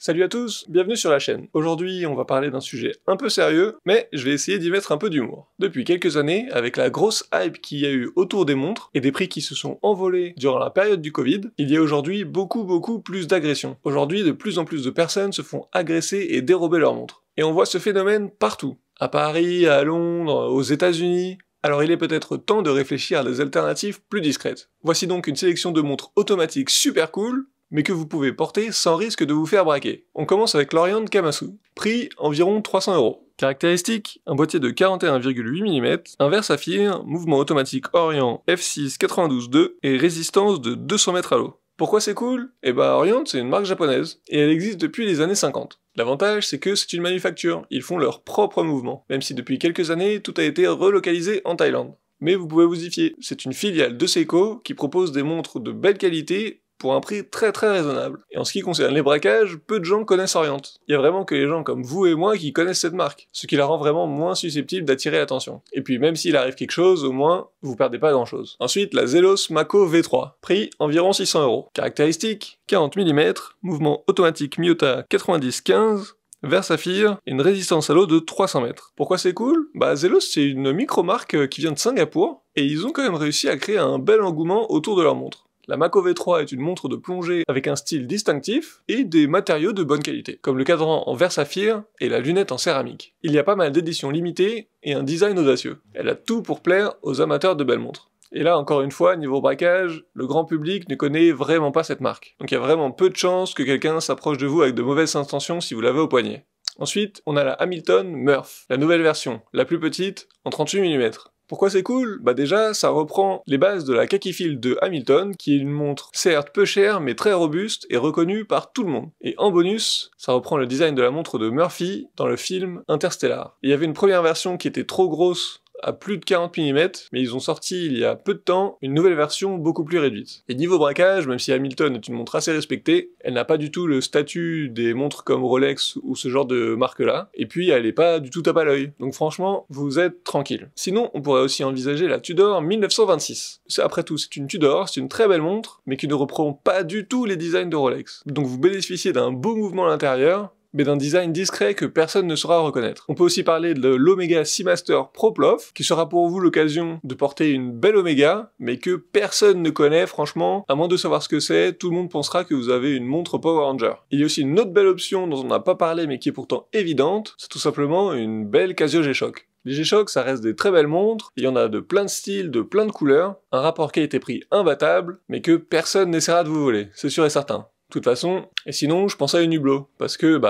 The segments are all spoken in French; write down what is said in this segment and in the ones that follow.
Salut à tous, bienvenue sur la chaîne. Aujourd'hui, on va parler d'un sujet un peu sérieux, mais je vais essayer d'y mettre un peu d'humour. Depuis quelques années, avec la grosse hype qu'il y a eu autour des montres, et des prix qui se sont envolés durant la période du Covid, il y a aujourd'hui beaucoup plus d'agressions. Aujourd'hui, de plus en plus de personnes se font agresser et dérober leurs montres. Et on voit ce phénomène partout. À Paris, à Londres, aux États-Unis. Alors il est peut-être temps de réfléchir à des alternatives plus discrètes. Voici donc une sélection de montres automatiques super cool, mais que vous pouvez porter sans risque de vous faire braquer. On commence avec l'Orient Kamasu. Prix environ 300 €. Caractéristiques, un boîtier de 41,8 mm, un verre saphir, mouvement automatique Orient F6 92.2 et résistance de 200 mètres à l'eau. Pourquoi c'est cool? Eh bah Orient c'est une marque japonaise, et elle existe depuis les années 50. L'avantage c'est que c'est une manufacture, ils font leur propre mouvement, même si depuis quelques années tout a été relocalisé en Thaïlande. Mais vous pouvez vous y fier, c'est une filiale de Seiko qui propose des montres de belle qualité pour un prix très raisonnable. Et en ce qui concerne les braquages, peu de gens connaissent Orient. Il y a vraiment que les gens comme vous et moi qui connaissent cette marque, ce qui la rend vraiment moins susceptible d'attirer l'attention. Et puis même s'il arrive quelque chose, au moins, vous perdez pas grand chose. Ensuite, la Zelos Mako V3, prix environ 600 €. Caractéristiques, 40 mm, mouvement automatique Miyota 90-15, verre saphir et une résistance à l'eau de 300 mètres. Pourquoi c'est cool? Bah Zelos c'est une micro-marque qui vient de Singapour, et ils ont quand même réussi à créer un bel engouement autour de leur montre. La Mako V3 est une montre de plongée avec un style distinctif et des matériaux de bonne qualité, comme le cadran en verre saphir et la lunette en céramique. Il y a pas mal d'éditions limitées et un design audacieux. Elle a tout pour plaire aux amateurs de belles montres. Et là, encore une fois, niveau braquage, le grand public ne connaît vraiment pas cette marque. Donc il y a vraiment peu de chances que quelqu'un s'approche de vous avec de mauvaises intentions si vous l'avez au poignet. Ensuite, on a la Hamilton Murph, la nouvelle version, la plus petite, en 38 mm. Pourquoi c'est cool? Bah déjà, ça reprend les bases de la Khaki de Hamilton, qui est une montre certes peu chère, mais très robuste et reconnue par tout le monde. Et en bonus, ça reprend le design de la montre de Murphy dans le film Interstellar. Il y avait une première version qui était trop grosse, à plus de 40 mm, mais ils ont sorti il y a peu de temps une nouvelle version beaucoup plus réduite. Et niveau braquage, même si Hamilton est une montre assez respectée, elle n'a pas du tout le statut des montres comme Rolex ou ce genre de marque-là, et puis elle est pas du tout tape à l'œil, donc franchement, vous êtes tranquille. Sinon, on pourrait aussi envisager la Tudor 1926. Après tout, c'est une Tudor, c'est une très belle montre, mais qui ne reprend pas du tout les designs de Rolex. Donc vous bénéficiez d'un beau mouvement à l'intérieur, mais d'un design discret que personne ne saura reconnaître. On peut aussi parler de l'Omega Seamaster Pro Plof, qui sera pour vous l'occasion de porter une belle Omega, mais que personne ne connaît franchement, à moins de savoir ce que c'est, tout le monde pensera que vous avez une montre Power Ranger. Il y a aussi une autre belle option dont on n'a pas parlé mais qui est pourtant évidente, c'est tout simplement une belle Casio G-Shock. Les G-Shock, ça reste des très belles montres, il y en a de plein de styles, de plein de couleurs, un rapport qualité-prix imbattable, mais que personne n'essaiera de vous voler, c'est sûr et certain. De toute façon, et sinon je pense à une Hublot, parce que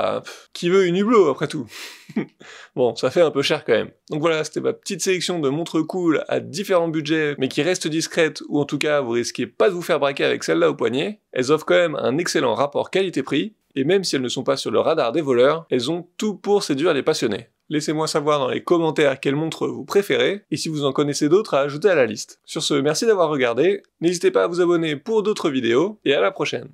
qui veut une Hublot après tout? Bon, ça fait un peu cher quand même. Donc voilà, c'était ma petite sélection de montres cool à différents budgets, mais qui restent discrètes, ou en tout cas vous risquez pas de vous faire braquer avec celle-là au poignet. Elles offrent quand même un excellent rapport qualité-prix, et même si elles ne sont pas sur le radar des voleurs, elles ont tout pour séduire les passionnés. Laissez-moi savoir dans les commentaires quelle montre vous préférez, et si vous en connaissez d'autres à ajouter à la liste. Sur ce, merci d'avoir regardé, n'hésitez pas à vous abonner pour d'autres vidéos, et à la prochaine.